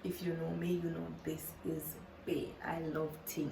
If you know me, you know this is bae. I love tea.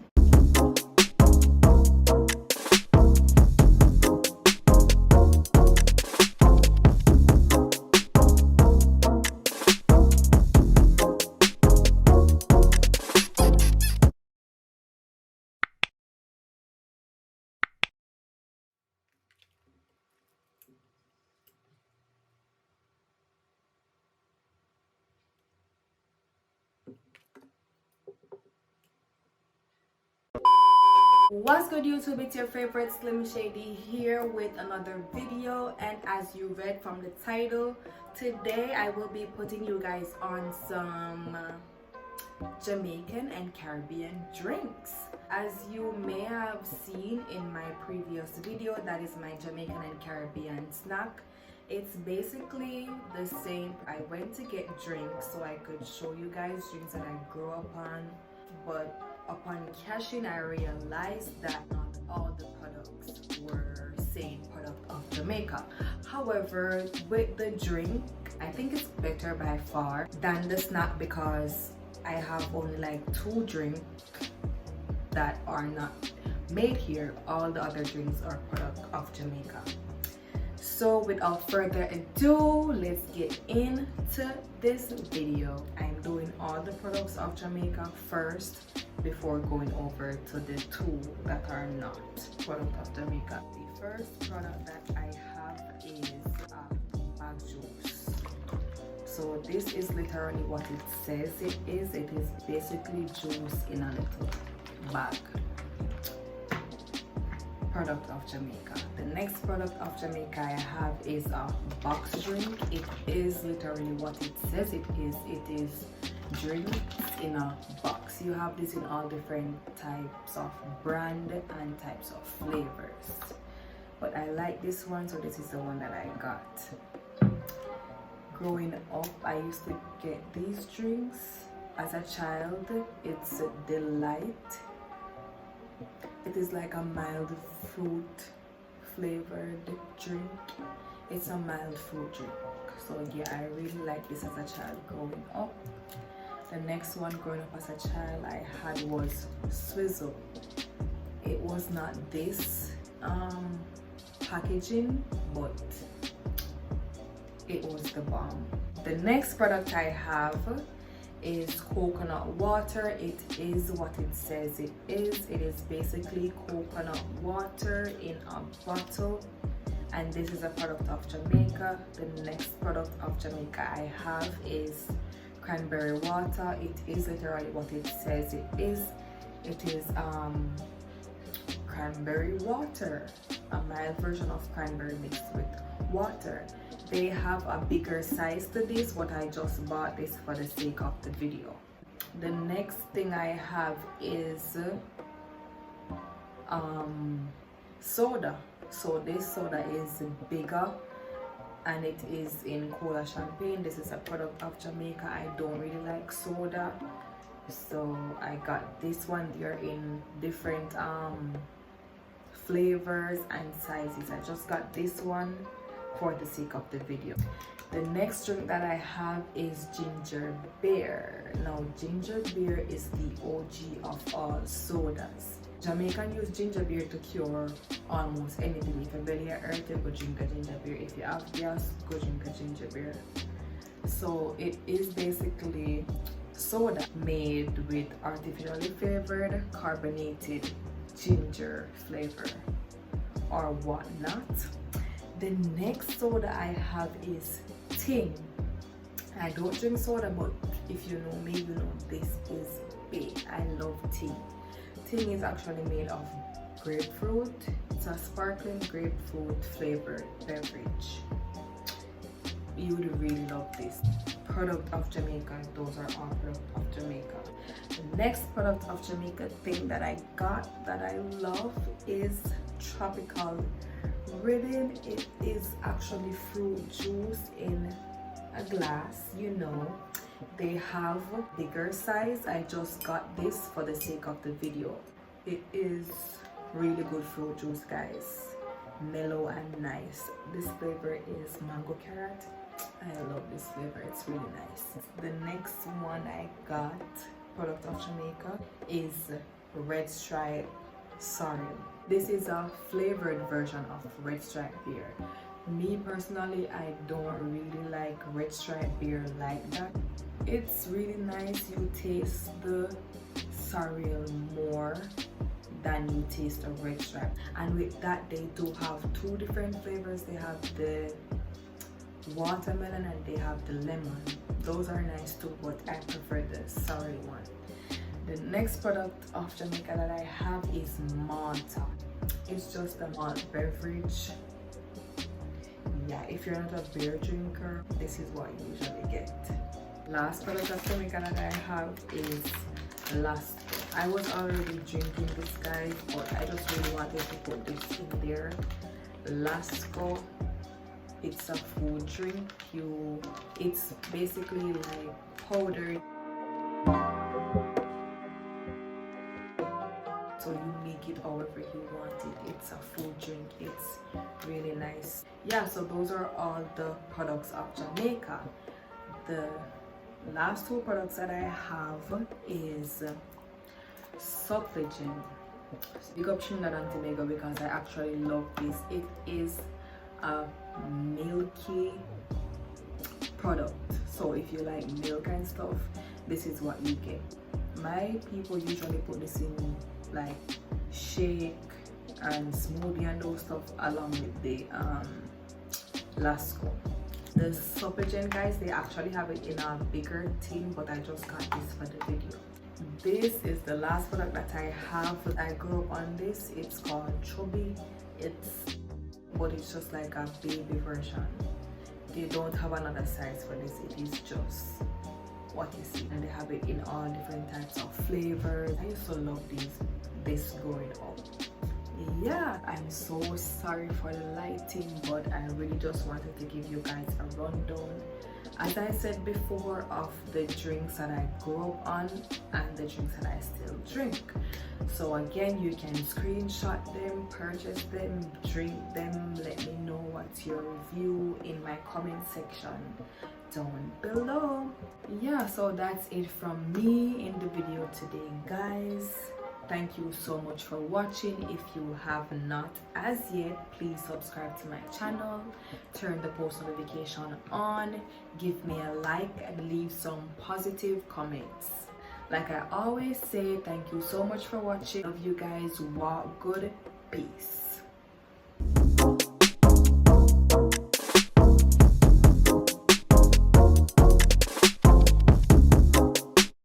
What's good, YouTube? It's your favorite Slim Shady here with another video, and as you read from the title, today I will be putting you guys on some Jamaican and Caribbean drinks. As you may have seen in my previous video, that is my Jamaican and Caribbean snack. It's basically the same. I went to get drinks so I could show you guys drinks that I grew up on, but upon cashing, I realized that not all the products were same product of Jamaica. However, with the drink, I think it's better by far than the snack because I have only like 2 drinks that are not made here. All the other drinks are product of Jamaica. So without further ado, let's get into this video. I'm doing all the products of Jamaica first before going over to the 2 that are not product of Jamaica. The first product that I have is bag juice. So this is literally what it says it is. It is basically juice in a little bag. Product of Jamaica. The next product of Jamaica I have is a box drink. It is literally what it says it is. It is drinks in a box. You have this in all different types of brand and types of flavors, but I like this one, so this is the one that I got. Growing up, I used to get these drinks as a child. It's a delight. It is like a mild fruit flavored drink. It's a mild fruit drink. So yeah, I really like this as a child growing up. The next one growing up as a child I had was Swizzle. It was not this packaging, but it was the bomb. The next product I have is coconut water. It is what it says it is. It is basically coconut water in a bottle, and this is a product of Jamaica. The next product of Jamaica I have is cranberry water. It is literally what it says it is. It is cranberry water, a mild version of cranberry mixed with water. They have a bigger size to this, but I just bought this for the sake of the video. The next thing I have is soda. So this soda is bigger and it is in cola champagne. This is a product of Jamaica. I don't really like soda, so I got this one. They're in different flavors and sizes. I just got this one for the sake of the video. The next drink that I have is ginger beer. Now ginger beer is the OG of all sodas. Jamaican use ginger beer to cure almost anything. If your belly hurt, you go drink a ginger beer. If you have gas, go drink a ginger beer. So it is basically soda made with artificially flavored carbonated ginger flavor or whatnot. The next soda I have is Ting. I don't drink soda, but if you know me, you know this is bae. I love Ting. Ting is actually made of grapefruit. It's a sparkling grapefruit flavored beverage. You would really love this. Product of Jamaica. Those are all product of Jamaica. The next product of Jamaica thing that I got that I love is tropical rhythm. It is actually fruit juice in a glass. You know, they have bigger size. I just got this for the sake of the video. It is really good fruit juice, guys. Mellow and nice. This flavor is mango carrot. I love this flavor, it's really nice. The next one I got, product of Jamaica, is Red Stripe Sorrel. This is a flavored version of Red Stripe beer. Me personally, I don't really like Red Stripe beer like that. It's really nice. You taste the sorrel more than you taste the Red Stripe. And with that, they do have two different flavors. They have the watermelon and they have the lemon. Those are nice too, but I prefer the sorrel one. The next product of Jamaica that I have is Malta. It's just a malt beverage. Yeah, if you're not a beer drinker, this is what you usually get. Last product of Jamaica that I have is Lasco. I was already drinking this, guys, but I just really wanted to put this in there. Lasco, it's a food drink. It's basically like powdered, so you make it however you want it. It's a food drink. It's really nice. Yeah, so those are all the products of Jamaica. The last two products that I have is Suppligent. Big up Trinidad and Tobago because I actually love this. It is a milky product, so if you like milk and stuff, this is what you get. My people usually put this in like shake and smoothie and those stuff along with the Lasco. The Suppligent, guys, they actually have it in a bigger tin, but I just got this for the video. This is the last product that I have. I grew up on this. It's called Chubby. But it's just like a baby version. They don't have another size for this. It is just what you see, and they have it in all different types of flavors. I used to love this growing up. Yeah, I'm so sorry for the lighting, but I really just wanted to give you guys a rundown, as I said before, of the drinks that I grew up on and the drinks that I still drink. So again, you can screenshot them, purchase them, drink them. Let me know what's your review in my comment section down below. Yeah, so that's it from me in the video today, guys. Thank you so much for watching. If you have not as yet, please subscribe to my channel, turn the post notification on, give me a like, and leave some positive comments. Like I always say, thank you so much for watching. Love you guys. Walk good. Peace.